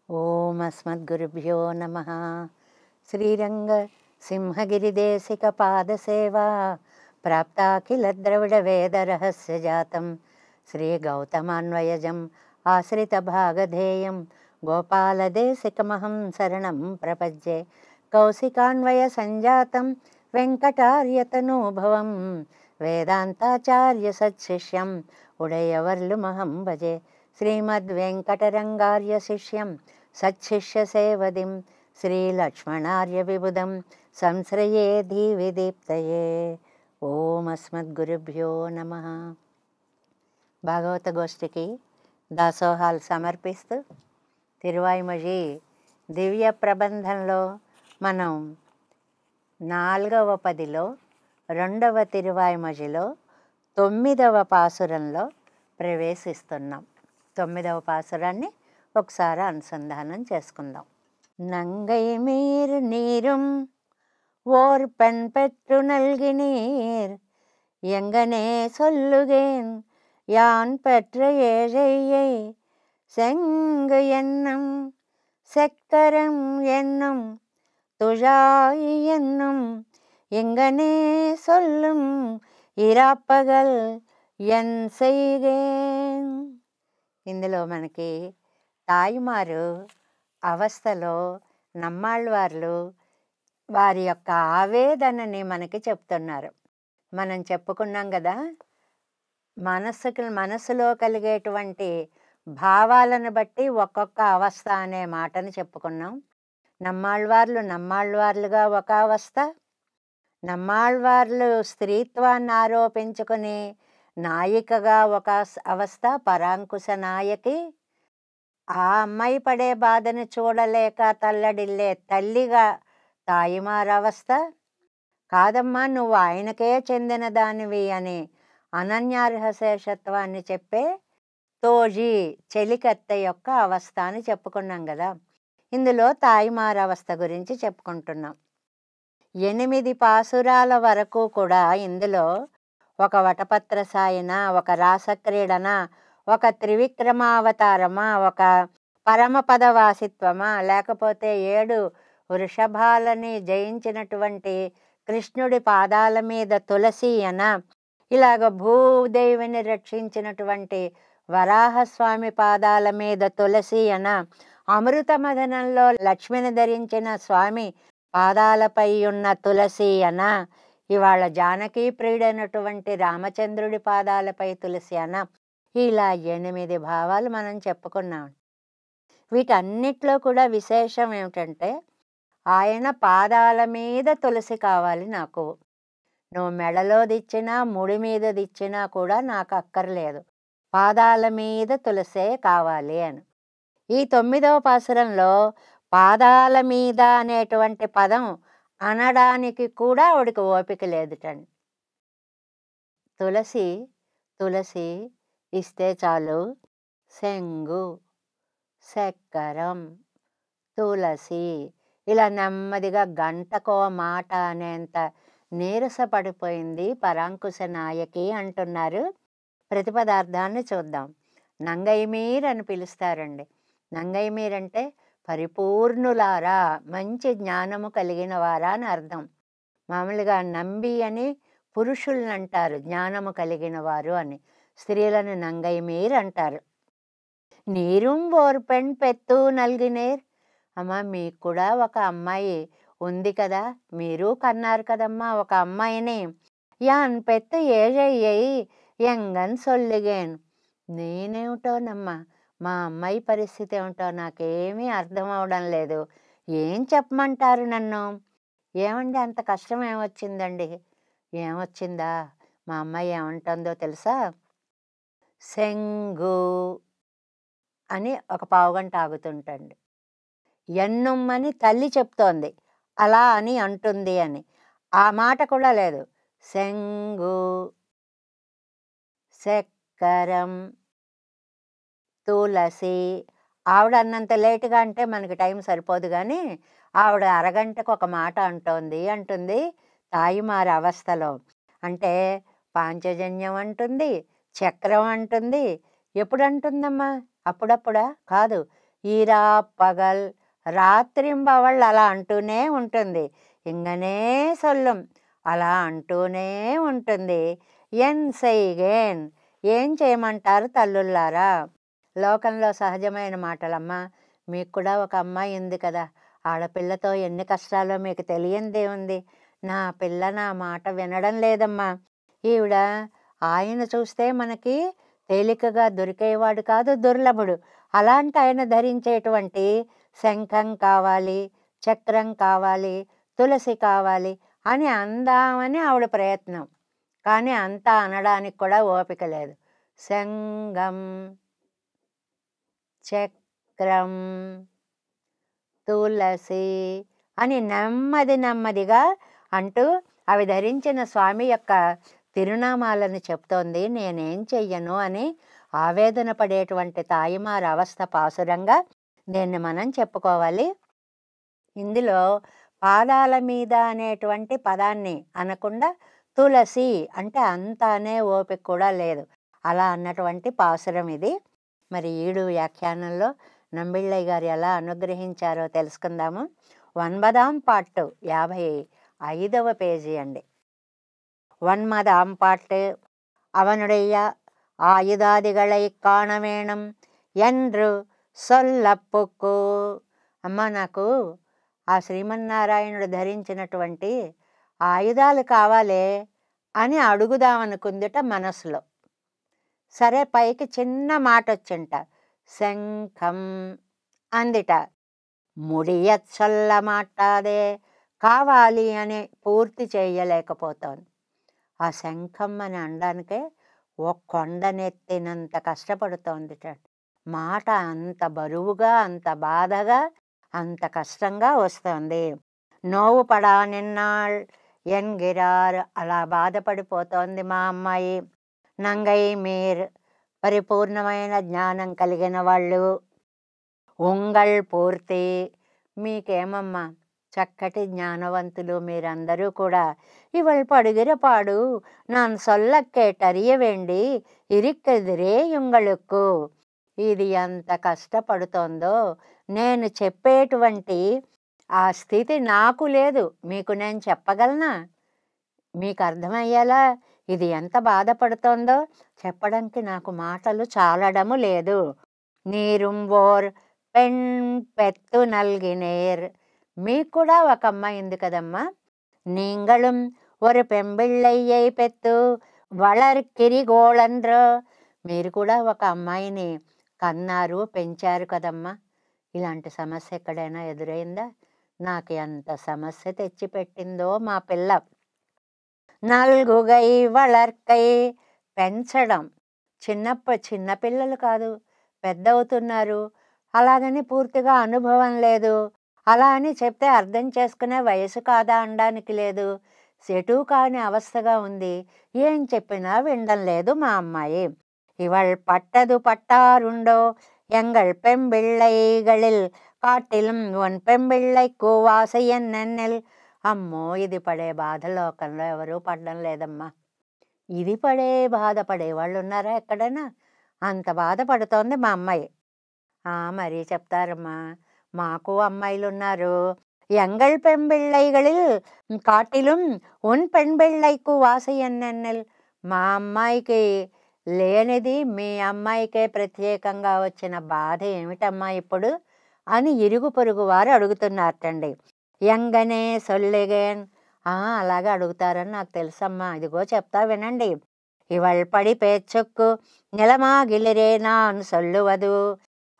ఓం అస్మద్గురుభ్యో నమః. శ్రీరంగ సింహగిరిదేశికపాదసేవా ప్రాప్తాఖిల ద్రవిడ వేద రహస్య జాతం శ్రీ గౌతమాన్వయజం ఆశ్రిత భాగధేయం గోపాలదేశికమహం శరణం ప్రపద్యే. కౌశికాన్వయ సంజాతం వెంకటార్యతనూభవం వేదాంతాచార్య సత్శిష్యం ఉడయవర్లుమహం భజే. శ్రీమద్వేంకటరంగార్య శిష్యం సత్శిష్య సేవదిం శ్రీలక్ష్మణార్య విబుధం సంశ్రయే ధీవిదీప్తయే. ఓం అస్మద్గురుభ్యో నమః. భాగవత గోష్ఠికి దాసోహాలు సమర్పిస్తూ తిరువాయిమొഴി దివ్య ప్రబంధంలో మనం 4వ పదిలో 2వ తిరువాయిమొഴിలో 9వ పాసురంలో ప్రవేశిస్తున్నాం. 9వ పాసురాన్ని ఒకసారి అనుసంధానం చేసుకుందాం. నంగై మీరు నీరుం ఓర్ పెన్ పెట్టు నల్గినీర్ ఎంగనే సొల్లుగేన్ యాన్ పెట్ర ఏழை செங்கு என்னும் செக்கரம் என்னும் துழாய் என்னும் எங்கனே சொல்லும் ఇరాపగల్ ఎన్ செய்గேன். ఇందులో మనకి తాయిమారు అవస్థలో నమ్మాళ్ళవార్లు వారి యొక్క ఆవేదనని మనకి చెప్తున్నారు. మనం చెప్పుకున్నాం కదా, మనసులో కలిగేటువంటి భావాలను బట్టి ఒక్కొక్క అవస్థ అనే మాటను చెప్పుకున్నాం. నమ్మాళ్ళవార్లుగా ఒక అవస్థ, నమ్మాళ్ళవార్లు స్త్రీత్వాన్ని ఆరోపించుకుని నాయికగా ఒక అవస్థ, పరాంకుశ నాయకి. ఆ అమ్మాయి పడే బాధను చూడలేక తల్లడిల్లే తల్లిగా తాయిమారవస్థ. కాదమ్మా నువ్వు ఆయనకే చెందిన దానివి అని అనన్యార్హశేషత్వాన్ని చెప్పే తోజీ చెలికత్త యొక్క అవస్థ అని చెప్పుకున్నాం కదా. ఇందులో తాయిమారవస్థ గురించి చెప్పుకుంటున్నాం. 8 పాసురాల వరకు కూడా ఇందులో ఒక వటపత్ర సాయన, ఒక రాసక్రీడన, ఒక త్రివిక్రమావతారమా, ఒక పరమపదవాసిత్వమా, లేకపోతే 7 వృషభాలని జయించినటువంటి కృష్ణుడి పాదాల మీద తులసి అన, ఇలాగ భూదేవిని రక్షించినటువంటి వరాహస్వామి పాదాల మీద తులసి అన, అమృత మదనంలో లక్ష్మిని ధరించిన స్వామి పాదాలపై ఉన్న తులసి అన, ఇవాళ జానకీ ప్రియుడైనటువంటి రామచంద్రుడి పాదాలపై తులసి అన, ఇలా 8 భావాలు మనం చెప్పుకున్నాం. వీటన్నిటిలో కూడా విశేషం ఏమిటంటే, ఆయన పాదాల మీద తులసి కావాలి నాకు. నువ్వు మెడలో దిచ్చినా ముడి మీద దిచ్చినా కూడా నాకు అక్కర్లేదు, పాదాల మీద తులసే కావాలి అని. ఈ 9వ పాసురంలో పాదాల మీద అనేటువంటి పదం అనడానికి కూడా ఆవిడికి ఓపిక లేదుటండి. తులసి తులసి ఇస్తే చాలు, శంగు, చక్కెరం, తులసి ఇలా నెమ్మదిగా గంటకో మాట అనేంత నీరసపడిపోయింది పరాంకుశ నాయకి అంటున్నారు. ప్రతిపదార్థాన్ని చూద్దాం. నంగైమీర్ అని పిలుస్తారండి. నంగైమీర్ అంటే పరిపూర్ణులారా, మంచి జ్ఞానము కలిగిన వారా అని అర్థం. మామూలుగా నంబి అని పురుషుల్ని అంటారు, జ్ఞానము కలిగిన వారు అని. స్త్రీలను నంగైమీర్ అంటారు. నీరుం ఓర్ పెన్ పెట్టు నల్గినేర్. అమ్మ మీకు కూడా ఒక అమ్మాయి ఉంది కదా, మీరు కన్నారు కదమ్మా ఒక అమ్మాయిని. యాన్ పెత్తు ఏழை ఎంగన్ సొల్లిగేన్. నేనేమిటోనమ్మా, మా అమ్మాయి పరిస్థితి ఏమిటో నాకేమీ అర్థం అవడం లేదు. ఏం చెప్పమంటారు నన్ను? ఏమండి అంత కష్టం ఏమొచ్చిందండి? ఏమొచ్చిందా? మా అమ్మాయి ఏమంటుందో తెలుసా? శంగు అని ఒక పావుగంట ఆగుతుంటండి. ఎన్నుమ్మని తల్లి చెప్తోంది, అలా అని అంటుంది అని. ఆ మాట కూడా లేదు. శంగు, చక్కెరం, తులసి. ఆవిడ అన్నంత లేటుగా అంటే మనకి టైం సరిపోదు, కానీ ఆవిడ అరగంటకు ఒక మాట అంటుంది తాయిమారి అవస్థలో. అంటే పాంచజన్యం అంటుంది, చక్రం అంటుంది. ఎప్పుడు అంటుందమ్మా? అప్పుడప్పుడా? కాదు, ఈరా పగల్ రాత్రింబవళ్ళు అలా అంటూనే ఉంటుంది. ఇంగనే సొల్లుం అలా అంటూనే ఉంటుంది. ఎన్ సెయ్గేన్ ఏం చేయమంటారు తల్లుల్లారా? లోకంలో సహజమైన మాటలమ్మా. మీకు కూడా ఒక అమ్మాయి ఉంది కదా, ఆడపిల్లతో ఎన్ని కష్టాలో మీకు తెలియందే ఉంది. నా పిల్ల నా మాట వినడం లేదమ్మా. ఈవిడ ఆయన చూస్తే మనకి తేలికగా దొరికేవాడు కాదు, దుర్లభుడు. అలాంటి ఆయన ధరించేటువంటి శంఖం కావాలి, చక్రం కావాలి, తులసి కావాలి అని అందామని ఆవిడ ప్రయత్నం. కానీ అంతా అనడానికి కూడా ఓపిక లేదు. శంఖం, చక్రం, తులసి అని నెమ్మది నెమ్మదిగా అంటూ అవి ధరించిన స్వామి యొక్క తిరునామాలను చెప్తోంది. నేనేం చెయ్యను అని ఆవేదన పడేటువంటి తాయిమారు అవస్థ పాసురంగా దీన్ని మనం చెప్పుకోవాలి. ఇందులో పాదాల మీద అనేటువంటి పదాన్ని అనకుండా తులసి అంటే అంత అనే ఓపిక కూడా లేదు. అలా అన్నటువంటి పాసురం ఇది. మరి ఈడు వ్యాఖ్యానంలో నంబిళ్ళయ్య గారు ఎలా అనుగ్రహించారో తెలుసుకుందాము. 9వ పార్ట్ 55వ పేజీ అండి. 9వ పార్ట్. అవనుடைய ఆయుధాదిகளை కాణ వేణం ఎండ్రు సొల్లప్పుకు. అమ్మ, నాకు ఆ శ్రీమన్నారాయణుడు ధరించినటువంటి ఆయుధాలు కావాలే అని అడుగుదామనుకుందిట మనసులో. సరే, పైకి చిన్న మాట వచ్చింట. శంఖం అందిట. ముడియత్ చల్ల మాట్లాదే కావాలి అని పూర్తి చేయలేకపోతోంది. ఆ శంఖం అని అనడానికే ఓ కొండనెత్తినంత కష్టపడుతోంది. మాట అంత బరువుగా, అంత బాధగా, అంత కష్టంగా వస్తుంది. నోవు పడా నిన్నాళ్ ఎన్గిరార్ అలా బాధపడిపోతోంది మా అమ్మాయి. నంగై మీర్ పరిపూర్ణమైన జ్ఞానం కలిగిన వాళ్ళు. ఉంగళ్ పూర్తి మీకేమమ్మా చక్కటి జ్ఞానవంతులు మీరందరూ కూడా. ఇవள் పడుగిర పాడు நான் சொல்ல கேட்டறிய வேண்டி இருக்கிறதே உங்களுக்கு. ఇది ఎంత కష్టపడుతోందో, నేను చెప్పేటువంటి ఆ స్థితి నాకు లేదు, మీకు నేను చెప్పగలనా? మీకు అర్థమయ్యేలా ఇది ఎంత బాధపడుతోందో చెప్పడానికి నాకు మాటలు చాలడము లేదు. నీరుంబోర్ పెన్ పెత్తు నల్గినేర్ మీకు కూడా ఒక అమ్మాయి ఉంది కదమ్మా. నీంగళం ஒரு పెంబిళ్ళయ్యై పెత్తు వళర్కిరిగోళండ్ర మీరు కూడా ఒక అమ్మాయిని కన్నారు, పెంచారు కదమ్మా. ఇలాంటి సమస్య ఎక్కడైనా ఎదురైందా? నాకు ఎంత సమస్య తెచ్చిపెట్టిందో మా పిల్ల. నల్గుగై వళర్కై పెంచడం. చిన్నపిల్లలు కాదు, పెద్దవుతున్నారు. అలాగని పూర్తిగా అనుభవం లేదు. అలా అని చెప్తే అర్థం చేసుకునే వయసు కాదా అనడానికి లేదు. సెటు కాని అవస్థగా ఉంది. ఏం చెప్పినా వినడం లేదు మా అమ్మాయి. ఇవள் పట్టదు పట్టారుండో ఎంగళ్ పెంబిళ్ళైகளில் కాటిలం ఒన్ పెంబిళ్ళైకు వాసయ్యన్నెన్నెల్. అమ్మో, ఇది పడే బాధ లోకంలో ఎవరూ పడడం లేదమ్మా. ఇది బాధపడే వాళ్ళు ఉన్నారా ఎక్కడైనా? అంత బాధపడుతోంది మా అమ్మాయి. మరీ చెప్తారమ్మా, మాకు అమ్మాయిలు ఉన్నారు. ఎంగళ్ పెంబిళ్ళైகளில் కాటిలం ఒన్ పెంబిళ్ళైకు వాసయ్యన్నెన్నెల్. మా అమ్మాయికి లేనిది మీ అమ్మాయికే ప్రత్యేకంగా వచ్చిన బాధ ఏమిటమ్మా ఇప్పుడు అని ఇరుగు పొరుగు వారు అడుగుతున్నారటండి. ఎంగనే సొల్లిగేన్. అలాగే అడుగుతారని నాకు తెలుసమ్మా. ఇదిగో చెప్తా వినండి. ఇవள் పడి పేచొక్కు నిలమాగిలిరే నాన్ సొల్లువదు.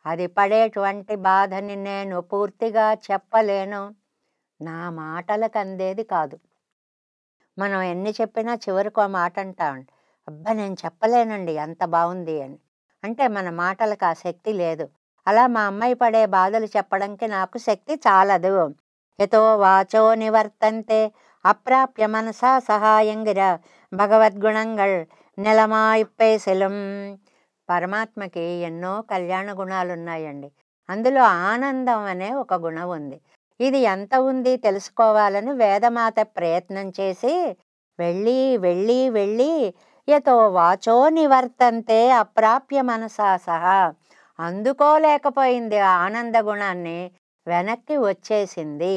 అది పడేటువంటి బాధని నేను పూర్తిగా చెప్పలేను, నా మాటలకు అందేది కాదు. మనం ఎన్ని చెప్పినా చివరికి ఆ మాట అంటాం, అబ్బా నేను చెప్పలేనండి అంత బాగుంది అని. అంటే మన మాటలకు ఆ శక్తి లేదు. అలా మా అమ్మాయి పడే బాధలు చెప్పడానికి నాకు శక్తి చాలదు. యతో వాచో నివర్తంతే అప్రాప్య మనసా సహాయంగిర భగవద్గుణంగళ్ నెలమాయిప్పేసెలం. పరమాత్మకి ఎన్నో కళ్యాణ గుణాలు ఉన్నాయండి. అందులో ఆనందం అనే ఒక గుణం ఉంది. ఇది ఎంత ఉంది తెలుసుకోవాలని వేదమాత ప్రయత్నం చేసి వెళ్ళి వెళ్ళి వెళ్ళి యతో వాచో నివర్తంతే అప్రాప్య మనసా సహా అందుకోలేకపోయింది. ఆ ఆనంద గుణాన్ని వెనక్కి వచ్చేసింది.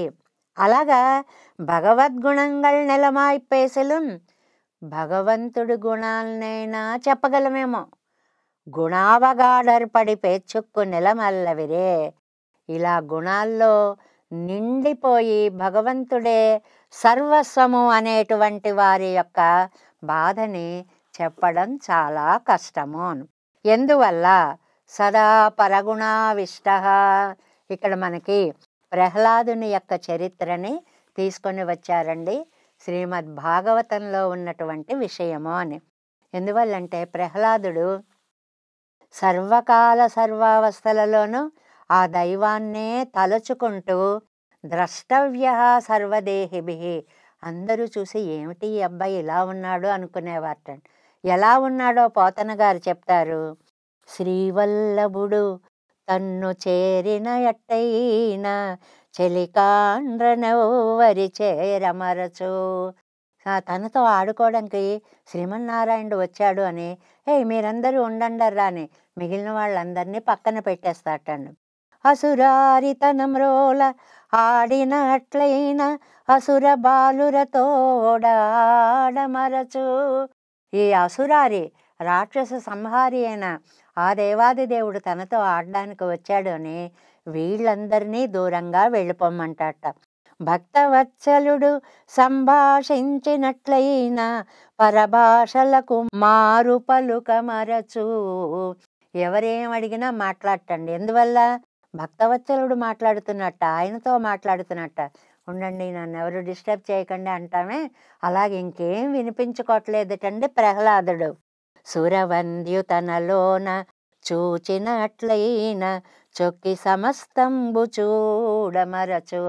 అలాగా భగవద్గుణங்கள் నిలమాయి పేసலும் భగవంతుడి గుణాలనైనా చెప్పగలమేమో. గుణావగాఢర్పడి పేర్చుక్కు నిలమల్లవిరే. ఇలా గుణాల్లో నిండిపోయి భగవంతుడే సర్వస్వము అనేటువంటి వారి యొక్క బాధని చెప్పడం చాలా కష్టము. ఎందువల్ల సదా పరగుణావిష్ట. ఇక్కడ మనకి ప్రహ్లాదుని యొక్క చరిత్రని తీసుకొని వచ్చారండి. శ్రీమద్ భాగవతంలో ఉన్నటువంటి విషయము అని. ఎందువల్లంటే ప్రహ్లాదుడు సర్వకాల సర్వావస్థలలోనూ ఆ దైవాన్నే తలుచుకుంటూ ద్రష్టవ్య సర్వదేహిభి, అందరూ చూసి ఏమిటి ఈ అబ్బాయి ఇలా ఉన్నాడు అనుకునేవారటండి. ఎలా ఉన్నాడో పోతన గారు చెప్తారు. శ్రీవల్లభుడు తన్ను చేరిన ఎట్టయిన చెలికాండ్రనెవ్వరి చేరమరచు. తనతో ఆడుకోవడానికి శ్రీమన్నారాయణుడు వచ్చాడు అని మీరందరూ ఉండండర్రా అని మిగిలిన వాళ్ళందరినీ పక్కన పెట్టేస్తాటండి. అసురారితనమ్రోల ఆడిన అట్లయిన అసుర బాలురతోడాడమరచు. ఈ అసురారి రాక్షస సంహారి అయిన ఆ దేవాది దేవుడు తనతో ఆడడానికి వచ్చాడు అని వీళ్ళందరినీ దూరంగా వెళ్ళిపోమ్మంటాట. భక్తవత్సలుడు సంభాషించినట్లయిన పరభాషలకు మారు పలుకమరచు. ఎవరేమడిగినా మాట్లాడటండి. ఎందువల్ల భక్తవత్సలుడు మాట్లాడుతున్నట్ట, ఆయనతో మాట్లాడుతున్నట్ట. ఉండండి, నన్ను ఎవరు డిస్టర్బ్ చేయకండి అంటామే. అలాగే ఇంకేం వినిపించుకోవట్లేదటండి ప్రహ్లాదుడు. సురవంద్యుతనలోన చూచినట్లయిన చొక్కి సమస్తంబు చూడమరచు.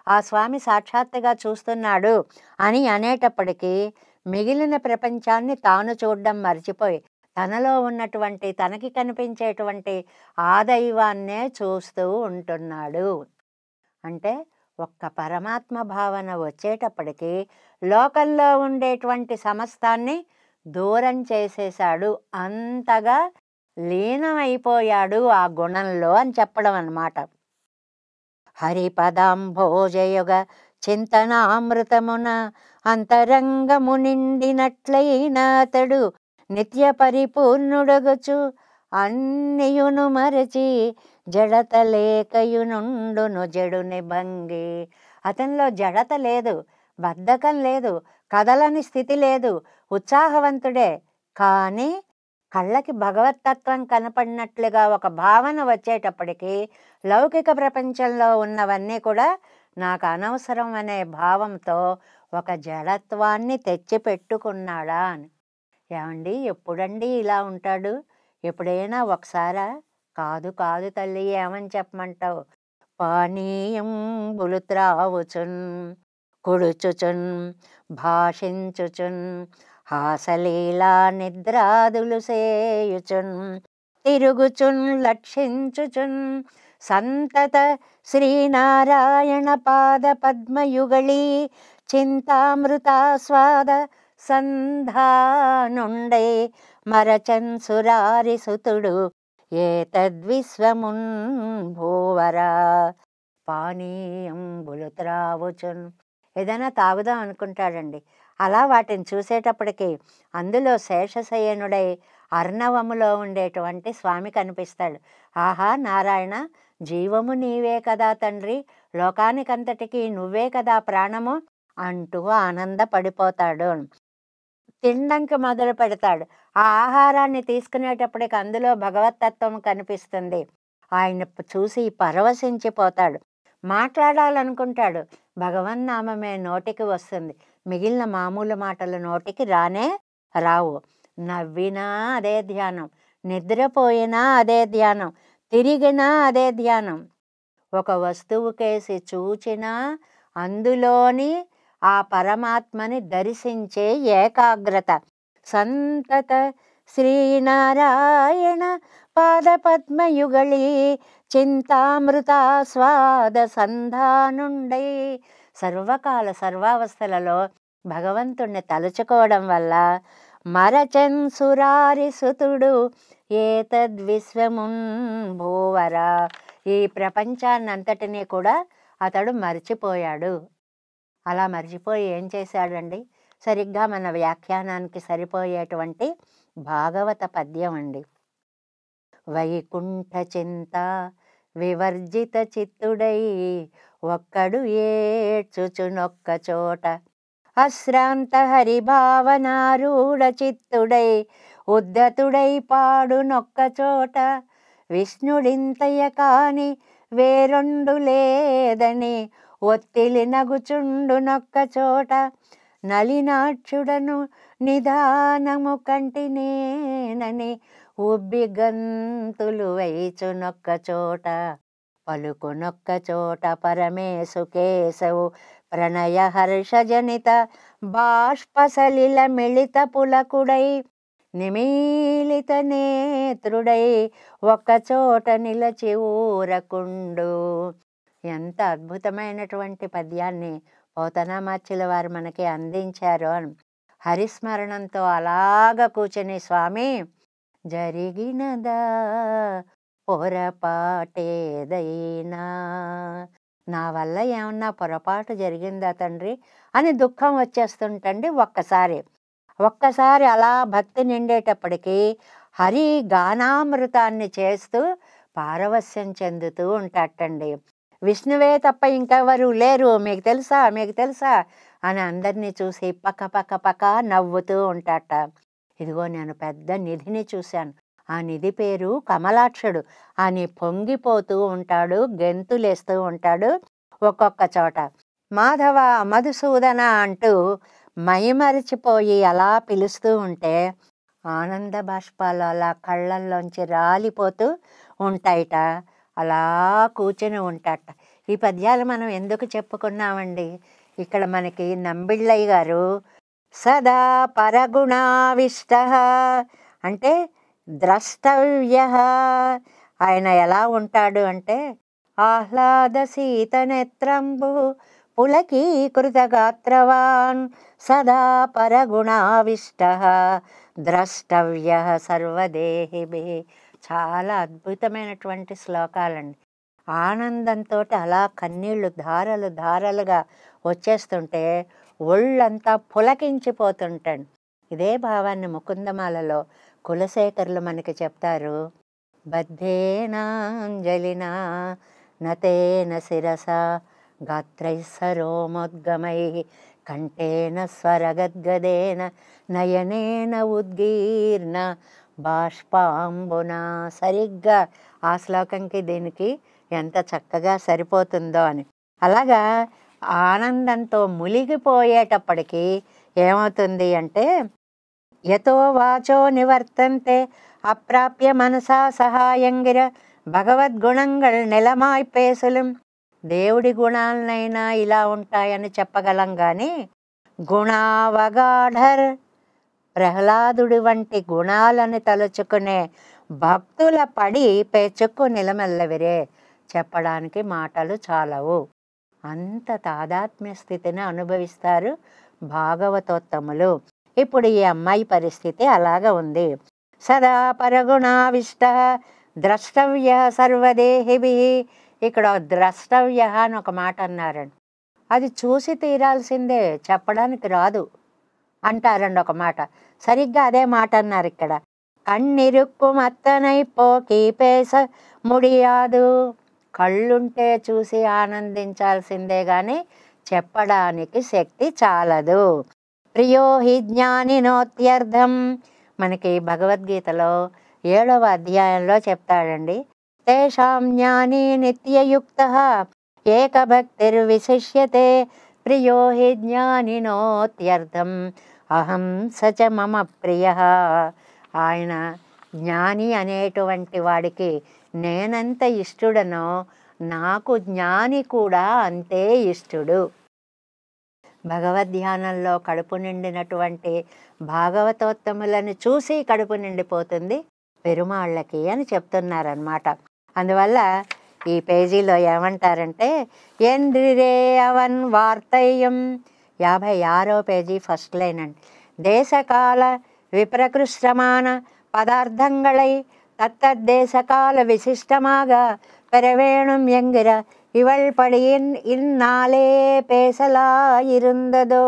ఆ స్వామి సాక్షాత్తుగా చూస్తున్నాడు అని అనేటప్పటికీ మిగిలిన ప్రపంచాన్ని తాను చూడడం మర్చిపోయి తనలో ఉన్నటువంటి తనకి కనిపించేటువంటి ఆ దైవాన్నే చూస్తూ ఉంటున్నాడు. అంటే ఒక్క పరమాత్మ భావన వచ్చేటప్పటికీ లోకంలో ఉండేటువంటి సమస్తాన్ని దూరం చేసేశాడు. అంతగా లీనమైపోయాడు ఆ గుణంలో అని చెప్పడం అన్నమాట. హరిపదాంభోజయుగ చింతనామృతమున అంతరంగము నిండినట్లయిన అతడు నిత్య పరిపూర్ణుడగుచు అన్నియును మరచి జడత లేకయునుండును జడుని భంగి. అతనిలో జడత లేదు, బద్ధకం లేదు, కదలని స్థితి లేదు, ఉత్సాహవంతుడే. కానీ కళ్ళకి భగవతత్వం కనపడినట్లుగా ఒక భావన వచ్చేటప్పటికీ లౌకిక ప్రపంచంలో ఉన్నవన్నీ కూడా నాకు అనవసరం అనే భావంతో ఒక జడత్వాన్ని తెచ్చిపెట్టుకున్నాడా అని. ఏమండి, ఎప్పుడండి ఇలా ఉంటాడు? ఎప్పుడైనా ఒకసారా? కాదు కాదు తల్లి, ఏమని చెప్పమంటావు? పానీయం బులుత్రావుచున్ కుడుచుచున్ భాషించుచున్ హాసలీలా నిద్రాదులు సేయుచున్ తిరుగుచున్ లక్షించుచున్ సంతత శ్రీనారాయణ పాద పద్మయుగళీ చింతామృతాస్వాద సంధానుండై మరచన్ సురారి సుతుడు ఏతద్విశ్వమున్ భూవరా. పానీయం బులుత్రావుచున్, ఏదైనా తాగుదాం అనుకుంటాడండి. అలా వాటిని చూసేటప్పటికి అందులో శేషశయనుడై అర్ణవములో ఉండేటువంటి స్వామి కనిపిస్తాడు. ఆహా నారాయణ, జీవము నీవే కదా తండ్రి, లోకానికంతటికీ నువ్వే కదా ప్రాణము అంటూ ఆనందపడిపోతాడు. తినడానికి మొదలు పెడతాడు. ఆ ఆహారాన్ని తీసుకునేటప్పటికి అందులో భగవతత్వం కనిపిస్తుంది. ఆయన చూసి పరవశించిపోతాడు. మాట్లాడాలనుకుంటాడు, భగవన్నామమే నోటికి వస్తుంది. మిగిలిన మామూలు మాటలు నోటికి రానే రావు. నవ్వినా అదే ధ్యానం, నిద్రపోయినా అదే ధ్యానం, తిరిగినా అదే ధ్యానం. ఒక వస్తువుకేసి చూచినా అందులోని ఆ పరమాత్మని దర్శించే ఏకాగ్రత. సంతత శ్రీనారాయణ పాదపద్మయుగళీ చింతామృతాస్వాద సంధానుండై. సర్వకాల సర్వావస్థలలో భగవంతుణ్ణి తలుచుకోవడం వల్ల మరచన్ సురారి సుతుడు ఏతద్విశ్వమున్ భూవర. ఈ ప్రపంచాన్నంతటినీ కూడా అతడు మర్చిపోయాడు. అలా మర్చిపోయి ఏం చేశాడండి? సరిగ్గా మన వ్యాఖ్యానానికి సరిపోయేటువంటి భాగవత పద్యం అండి. వైకుంఠ చింత వివర్జిత చిత్తుడై ఒక్కడు ఏడ్చుచునొక్క చోట, అశ్రాంత హరిభావనారూఢ చిత్తుడై ఉద్ధతుడై పాడునొక్క చోట, విష్ణుడింతయ కాని వేరొండు లేదని ఒత్తిలి నగుచుండునొక్క చోట, నలినాక్షుడను నిదానము కంటినేనని ఉబ్బి గంతులు వైచునొక్క చోట, పలుకునొక్క చోట పరమేశు కేశవు ప్రణయ హర్షజనిత బాష్పసలిల మిళిత పులకుడై నిమీలిత నేత్రుడై ఒక్క చోట నిలచి ఊరకుండు. ఎంత అద్భుతమైనటువంటి పద్యాన్ని పోతనామాచ్యుల వారు మనకి అందించారు అని. హరిస్మరణంతో అలాగ కూర్చుని స్వామి, జరిగినదా పొరపాటేదైనా, నా వల్ల ఏమన్నా పొరపాటు జరిగిందా తండ్రి అని దుఃఖం వచ్చేస్తుంటండి. ఒక్కసారి అలా భక్తి నిండేటప్పటికీ హరి గానామృతాన్ని చేస్తూ పారవస్యం చెందుతూ ఉంటాటండి. విష్ణువే తప్ప ఇంకెవరు లేరు, మీకు తెలుసా అని అందరినీ చూసి పక్క పక్క పక్క నవ్వుతూ ఉంటాట. ఇదిగో నేను పెద్ద నిధిని చూశాను, ఆ నిధి పేరు కమలాక్షుడు అని పొంగిపోతూ ఉంటాడు, గెంతులేస్తూ ఉంటాడు ఒక్కొక్క చోట. మాధవ మధుసూదన అంటూ మైమరిచిపోయి అలా పిలుస్తూ ఉంటే ఆనంద బాష్పాలు అలా కళ్ళల్లోంచి రాలిపోతూ ఉంటాయిట. అలా కూర్చుని ఉంటాట. ఈ పద్యాలు మనం ఎందుకు చెప్పుకున్నామండి? ఇక్కడ మనకి నంబిళ్ళయ్య గారు సదా పరగుణావిష్ట అంటే ద్రష్టవ్య, ఆయన ఎలా ఉంటాడు అంటే ఆహ్లాద శీతనేత్రంబు పులకీకృతగాత్రవాన్ సదా పరగుణావిష్ట ద్రష్టవ్య సర్వదేహిభి. చాలా అద్భుతమైనటువంటి శ్లోకాలండి. ఆనందంతో అలా కన్నీళ్లు ధారలు ధారలుగా వచ్చేస్తుంటే ఒళ్ళంతా పులకించిపోతుంటాడు. ఇదే భావాన్ని ముకుందమాలలో కులశేఖరులు మనకి చెప్తారు. బద్ధేనాంజలినా నతేన శిరస గాత్రైస్సరోమోద్గమై కంఠేన స్వరగద్గదేన నయనేన ఉద్గీర్ణ బాష్పాంబున. సరిగ్గా ఆ శ్లోకంకి దీనికి ఎంత చక్కగా సరిపోతుందో అని. అలాగా ఆనందంతో మునిగిపోయేటప్పటికీ ఏమవుతుంది అంటే యతో వాచో నివర్తంతే అప్రాప్య మనసా సహాయంగిర భగవద్గుణంగళ్ నిలమాయ్ పేసులం. దేవుడి గుణాలనైనా ఇలా ఉంటాయని చెప్పగలం కానీ గుణావగాఢర్ ప్రహ్లాదుడి వంటి గుణాలను తలుచుకునే భక్తుల పడి పెచ్చుకు నిలమెల్లవిరే చెప్పడానికి మాటలు చాలవు. అంత తాదాత్మ్య స్థితిని అనుభవిస్తారు భాగవతోత్తములు. ఇప్పుడు ఈ అమ్మాయి పరిస్థితి అలాగ ఉంది. సదా పరగుణావిష్ట ద్రష్టవ్య సర్వదేహిభి. ఇక్కడ ద్రష్టవ్య అని ఒక మాట అన్నారండి. అది చూసి తీరాల్సిందే, చెప్పడానికి రాదు అంటారండి ఒక మాట. సరిగ్గా అదే మాట అన్నారు ఇక్కడ. కన్నిరుక్కు మత్తనై పోకి పేస ముడియాదు. కళ్ళుంటే చూసి ఆనందించాల్సిందే కానీ చెప్పడానికి శక్తి చాలదు. ప్రియో హి జ్ఞానినోత్యర్థం. మనకి భగవద్గీతలో 7వ అధ్యాయంలో చెప్తాడండి. తేషాం జ్ఞాని నిత్యయుక్తః ఏకభక్తిర్విశిష్యతే ప్రియో హి జ్ఞానినోత్యర్థం అహం సచ మమ ప్రియః. ఆయన జ్ఞాని అనేటువంటి వాడికి నేనెంత ఇష్టడనో నాకు జ్ఞాని కూడా అంతే ఇష్టడు. భగవద్ధ్యానంలో కడుపు నిండినటువంటి భాగవతోత్తములను చూసి కడుపు నిండిపోతుంది పెరుమాళ్ళకి అని చెప్తున్నారన్నమాట. అందువల్ల ఈ పేజీలో ఏమంటారంటే ఎండ్రిరే అవన్ వార్తయ్యం 56వ పేజీ ఫస్ట్ లైన్ అండి. దేశకాల విప్రకృష్టమాన పదార్థంగళై தத்தத்தேசகால விசிஷ்டமாக பெறவேணும் என்கிற இவள் படியின் இந்நாளே పేసలాயிருందదో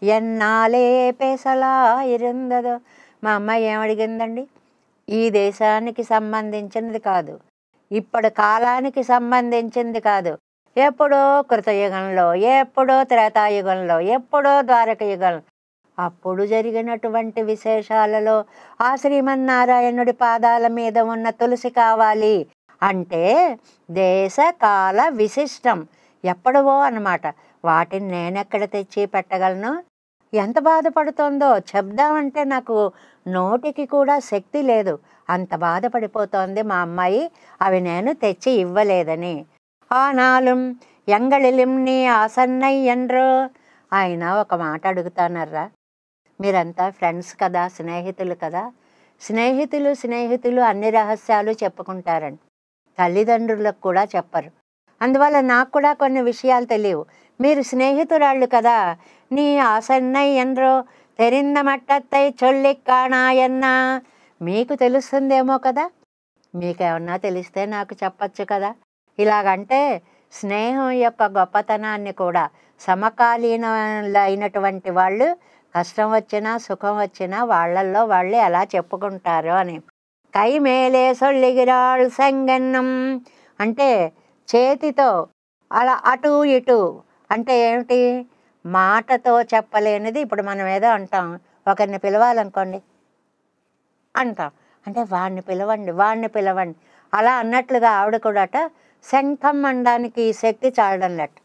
ఎన్నాలే పేసలాயிருందదో. మా అమ్మాయి ఏమడిగిందండి? ఈ దేశానికి సంబంధించినది కాదు, ఇప్పుడు కాలానికి సంబంధించింది కాదు, ఎప్పుడో కృతయుగంలో, ఎప్పుడో త్రేతాయుగంలో, ఎప్పుడో ద్వారక యుగంలో అప్పుడు జరిగినటువంటి విశేషాలలో ఆ శ్రీమన్నారాయణుడి పాదాల మీద ఉన్న తులసి కావాలి అంటే దేశకాల విశిష్టం, ఎప్పుడవో అన్నమాట. వాటిని నేనెక్కడ తెచ్చి పెట్టగలను? ఎంత బాధపడుతోందో చెప్దామంటే నాకు నోటికి కూడా శక్తి లేదు, అంత బాధపడిపోతోంది మా అమ్మాయి అవి నేను తెచ్చి ఇవ్వలేదని. ఆనాலும் ఎంగళిలిం నీ ఆసన్నై ఎండ్రో. ఆయన ఒక మాట అడుగుతానర్రా, మీరంతా ఫ్రెండ్స్ కదా, స్నేహితులు కదా, స్నేహితులు అన్ని రహస్యాలు చెప్పుకుంటారండి, తల్లిదండ్రులకు కూడా చెప్పరు. అందువల్ల నాకు కూడా కొన్ని విషయాలు తెలియవు. మీరు స్నేహితురాళ్ళు కదా, నీ ఆసన్నై ఎండ్రో తెరింద మట్టత్తై చొల్లి కాణాయన్నా. మీకు తెలుస్తుందేమో కదా, మీకేమన్నా తెలిస్తే నాకు చెప్పచ్చు కదా. ఇలాగంటే స్నేహం యొక్క గొప్పతనాన్ని కూడా సమకాలీనైనటువంటి వాళ్ళు కష్టం వచ్చినా సుఖం వచ్చినా వాళ్ళల్లో వాళ్ళే ఎలా చెప్పుకుంటారు అని. కై మేలే సొల్లిగిరాళ్ళు సెంగన్నం అంటే చేతితో అలా అటు ఇటు అంటే ఏమిటి? మాటతో చెప్పలేనిది. ఇప్పుడు మనం ఏదో అంటాం, ఒకరిని పిలవాలనుకోండి అంటాం, అంటే వాడిని పిలవండి అలా అన్నట్లుగా ఆవిడ కూడాట శంఖం అనడానికి శక్తి చాలడం లెట్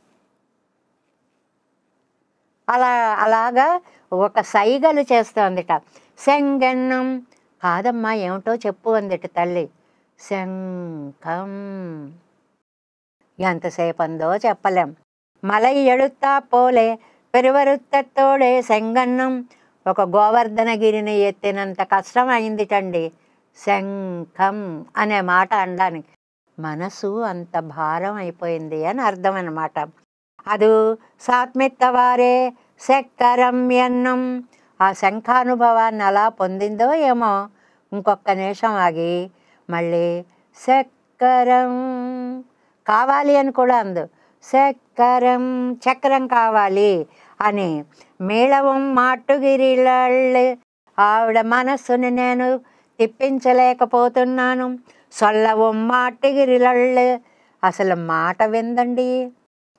అలాగా ఒక సైగలు చేస్తోందిట. శంగన్నం కాదమ్మా ఏమిటో చెప్పు అందిట తల్లి. శంఖం ఎంతసేపు అందో చెప్పలేం. మలై ఎడుతా పోలే పెరువరుత్తోడే శంగన్నం. ఒక గోవర్ధనగిరిని ఎత్తినంత కష్టం అయిందిటండి శంఖం అనే మాట అనడానికి. మనసు అంత భారం అయిపోయింది అని అర్థం అన్నమాట. అది సాత్మిత్తవారే శక్కరం ఎన్నం. ఆ శంఖానుభవాన్ని అలా పొందిందో ఏమో. ఇంకొక నిమిషం ఆగి మళ్ళీ శక్కరం కావాలి అని కూడా అందు. శక్కరం చక్రం కావాలి అని. మేళవం మాట్టుగిరిళ్ళు ఆవిడ మనస్సుని నేను తిప్పించలేకపోతున్నాను. సొల్లవం మాట్టుగిరిళ్ళు అసలు మాట విందండి.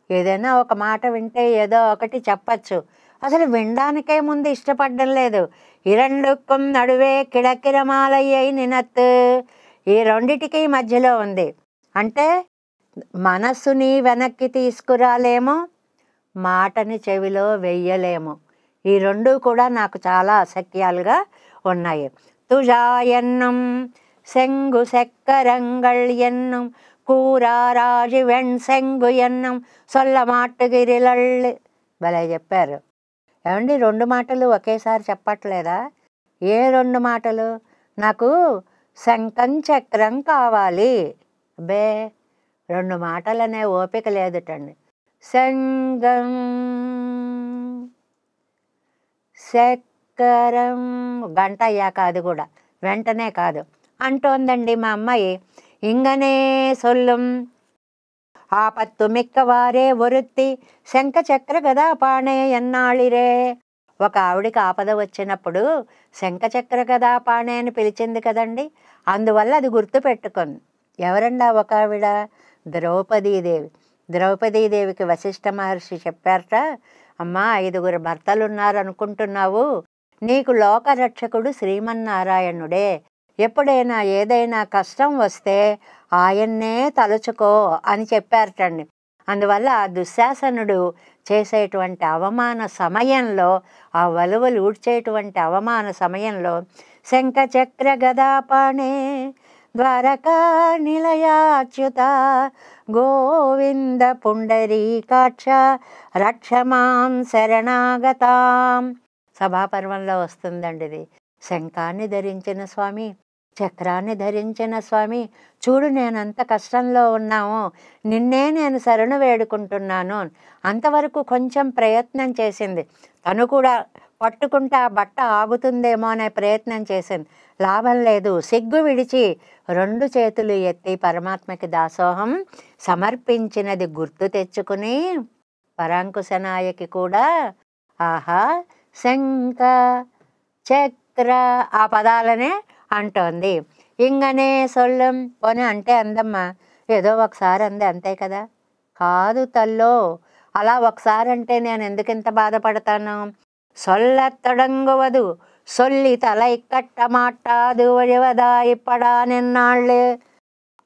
ఏదైనా ఒక మాట వింటే ఏదో ఒకటి చెప్పచ్చు, అసలు వినడానికే ముందు ఇష్టపడడం లేదు. ఇరండుక్కుం నడువే కిడకిరమాలయ్యై నినత్. ఈ రెండిటికి మధ్యలో ఉంది. అంటే మనస్సుని వెనక్కి తీసుకురాలేము, మాటని చెవిలో వెయ్యలేము. ఈ రెండు కూడా నాకు చాలా అసఖ్యాలుగా ఉన్నాయి. తుజా ఎన్నం செங்கு செக்கரங்கள் என்னும் కూరారాజు వెణ్సెంగు ఎన్నం సొల్ల మాట్టుగిరిలళ్ళు. భలే చెప్పారు ఏమండి. రెండు మాటలు ఒకేసారి చెప్పట్లేదా? ఏ రెండు మాటలు? నాకు శంఖం చక్రం కావాలి. అబ్బే రెండు మాటలనే ఓపిక లేదుటండి. శంఖం చక్రం గంట అయ్యాక అది కూడా వెంటనే కాదు అంటోందండి మా అమ్మాయి. ఇంగనే సొల్లుం ఆపత్తు మిక్కవారే ఒరుత్తి శంఖ చక్ర గదా పాణే ఎన్నాళిరే. ఒక ఆవిడికి ఆపద వచ్చినప్పుడు శంఖ చక్ర గదా పాణే అని పిలిచింది కదండి, అందువల్ల అది గుర్తు పెట్టుకుంది. ఎవరండి ఆ ఒక ఆవిడ? ద్రౌపదీదేవి. ద్రౌపదీదేవికి వశిష్ఠ మహర్షి చెప్పారట, అమ్మా 5 భర్తలు ఉన్నారనుకుంటున్నావు, నీకు లోకరక్షకుడు శ్రీమన్నారాయణుడే. ఎప్పుడైనా ఏదైనా కష్టం వస్తే ఆయన్నే తలుచుకో అని చెప్పారటండి. అందువల్ల ఆ దుశ్శాసనుడు చేసేటువంటి అవమాన సమయంలో, ఆ వలువలు ఊడ్చేటువంటి అవమాన సమయంలో శంఖ చక్ర గదాపాణే ద్వారకా నిలయాచ్యుత గోవింద పుండరీకాక్ష రక్షమాం శరణాగతాం. సభాపర్వంలో వస్తుందండి ఇది. శంఖాన్ని ధరించిన స్వామి, చక్రాన్ని ధరించిన స్వామి, చూడు నేనంత కష్టంలో ఉన్నాము, నిన్నే నేను శరణు వేడుకుంటున్నాను. అంతవరకు కొంచెం ప్రయత్నం చేసింది. తను కూడా పట్టుకుంటే ఆ బట్ట ఆగుతుందేమో అనే ప్రయత్నం చేసింది. లాభం లేదు. సిగ్గు విడిచి 2 చేతులు ఎత్తి పరమాత్మకి దాసోహం సమర్పించినది గుర్తు తెచ్చుకుని పరాంకుశనాయకి కూడా ఆహా శంఖ చక్ర ఆ పదాలనే అంటోంది. ఇంగనే సొల్లం పోనీ అంటే అందమ్మా, ఏదో ఒకసారి అంది అంతే కదా. కాదు తల్లో, అలా ఒకసారి అంటే నేను ఎందుకు ఇంత బాధపడతాను. సొల్ల తొడంగువదు సొల్లి తలై కట్ట మాటాదు వడివదా ఇప్పడా నిన్నాళ్ళు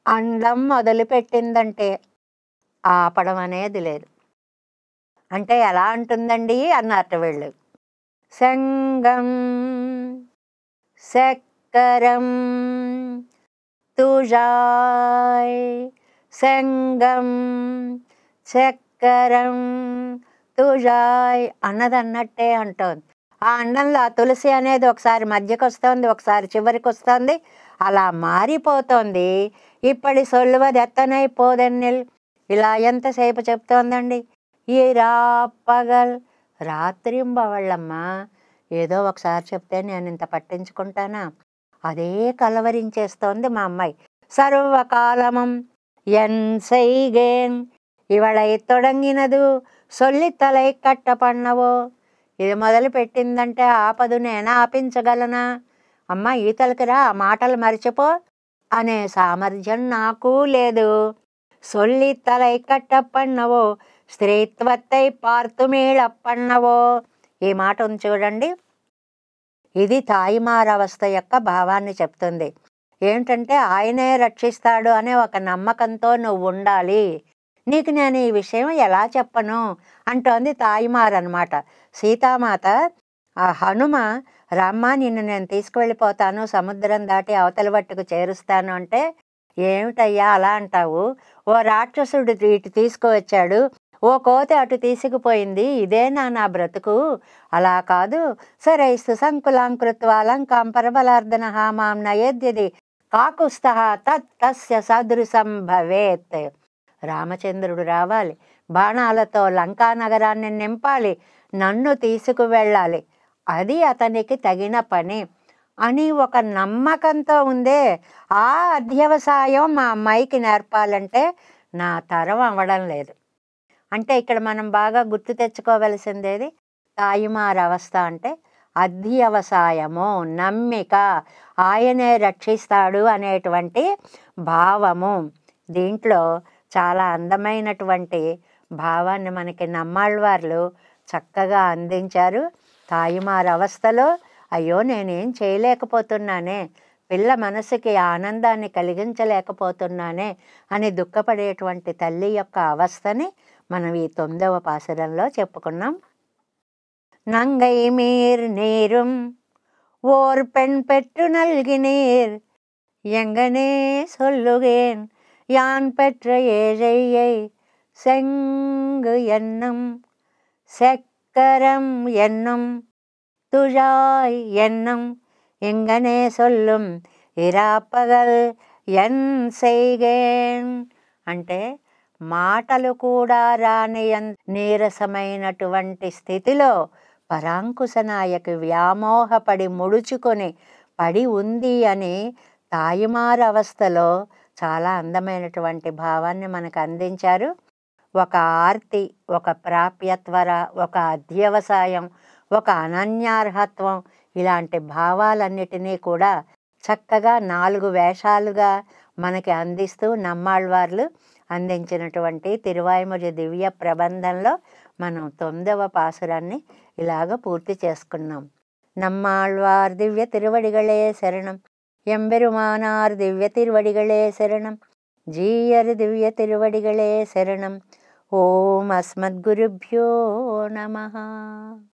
అండం మొదలుపెట్టిందంటే ఆపడం అనేది లేదు. అంటే ఎలా అంటుందండి అన్నట్టు వీళ్ళు. సంగం చక్కరం తుజాయ్ సంగం చక్కరం తుజాయ్ అన్నదన్నట్టే అంటోంది. ఆ అండంలో ఆ తులసి అనేది ఒకసారి మధ్యకు వస్తుంది, ఒకసారి చివరికి వస్తుంది, అలా మారిపోతుంది. ఇప్పటి సొల్లువది ఎత్తనై పోదెన్నెల్ ఇలా ఎంతసేపు చెప్తోందండి. ఈ రాపగల్ రాత్రింబవళ్ళమ్మా. ఏదో ఒకసారి చెప్తే నేను ఇంత పట్టించుకుంటానా. అదే కలవరించేస్తోంది మా అమ్మాయి. సర్వకాలమం ఎన్ సైగేన్ ఇవళై తొడంగినదు సొల్లితలై కట్టపన్నవో. ఇది మొదలు పెట్టిందంటే ఆపదు నేను ఆపించగలనా. అమ్మ ఈతలకి రా, ఆ మాటలు మరిచిపో అనే సామర్థ్యం నాకు లేదు. సొల్లితలై కట్టపన్నవో స్త్రీత్వత్తై పార్తుమీళప్పన్నవో. ఈ మాట ఉంది చూడండి. ఇది తాయిమారవస్థ యొక్క భావాన్ని చెప్తుంది. ఏంటంటే ఆయనే రక్షిస్తాడు అనే ఒక నమ్మకంతో నువ్వు ఉండాలి. నీకు నేను ఈ విషయం ఎలా చెప్పను అంటోంది తాయిమారనమాట. సీతామాత ఆ హనుమ రామ్మ నిన్ను నేను తీసుకువెళ్ళిపోతాను, సముద్రం దాటి అవతలి వట్టుకు చేరుస్తాను అంటే, ఏమిటయ్యా అలా అంటావు, ఓ రాక్షసుడు ఇటు తీసుకువచ్చాడు, ఓ కోతి అటు తీసుకుపోయింది, ఇదేనా నా బ్రతుకు. అలా కాదు. సరైస్తు సంకులాంకృత్వా లంకాం పరబలార్దన మాం నయేద్యది కాకుస్థ తస్య సదృశం భవేత్. రామచంద్రుడు రావాలి, బాణాలతో లంకా నగరాన్ని నింపాలి, నన్ను తీసుకువెళ్ళాలి, అది అతనికి తగిన పని అని ఒక నమ్మకంతో ఉందే. ఆ అధ్యవసాయం మా అమ్మాయికి నేర్పాలంటే నా తరం అవ్వడం లేదు. అంటే ఇక్కడ మనం బాగా గుర్తు తెచ్చుకోవలసిందేది తాయిమారవస్థ అంటే అధ్యవసాయము, నమ్మిక, ఆయనే రక్షిస్తాడు అనేటువంటి భావము. దీంట్లో చాలా అందమైనటువంటి భావాన్ని మనకి నమ్మాళ్ళవార్లు చక్కగా అందించారు. తాయిమారవస్థలో అయ్యో నేనేం చేయలేకపోతున్నానే, పిల్ల మనసుకి ఆనందాన్ని కలిగించలేకపోతున్నానే అని దుఃఖపడేటువంటి తల్లి యొక్క అవస్థని మనం ఈ 9వ పాసురంలో చెప్పుకున్నాం. నంగై మీర్ నీరుం ఓర్ పెన్ పెట్టు నల్గి నీర్ ఎంగనే సొల్లుగేన్ యాన్ పెట్ర ఏజయ్యై செங்கு என்னும் செக்கரம் என்னும் துழாய் என்னும் எங்கனே சொல்லும் ఇరాపగల్ ఎన్ సైగేన్. అంటే మాటలు కూడా రాని నీరసమైనటువంటి స్థితిలో పరాంకుశనాయకి వ్యామోహపడి ముడుచుకొని పడి ఉంది అని తాయిమారవస్థలో చాలా అందమైనటువంటి భావాన్ని మనకు అందించారు. ఒక ఆర్తి, ఒక ప్రాప్యత్వర, ఒక అధ్యవసాయం, ఒక అనన్యార్హత్వం, ఇలాంటి భావాలన్నిటినీ కూడా చక్కగా 4 వేషాలుగా మనకి అందిస్తూ నమ్మాళ్ళవార్లు అందించినటువంటి తిరువాయిమొഴി దివ్య ప్రబంధంలో మనం 9వ పాసురాన్ని ఇలాగ పూర్తి చేసుకున్నాం. நம்மாழ்வார் திவ்ய திருவடிகளே சரணம், எம்பெருமானார் திவ்ய திருவடிகளே சரணம், ஜீயர் திவ்ய திருவடிகளே சரணம். ஓம் அஸ்மத்குருப்யோ நமஹ.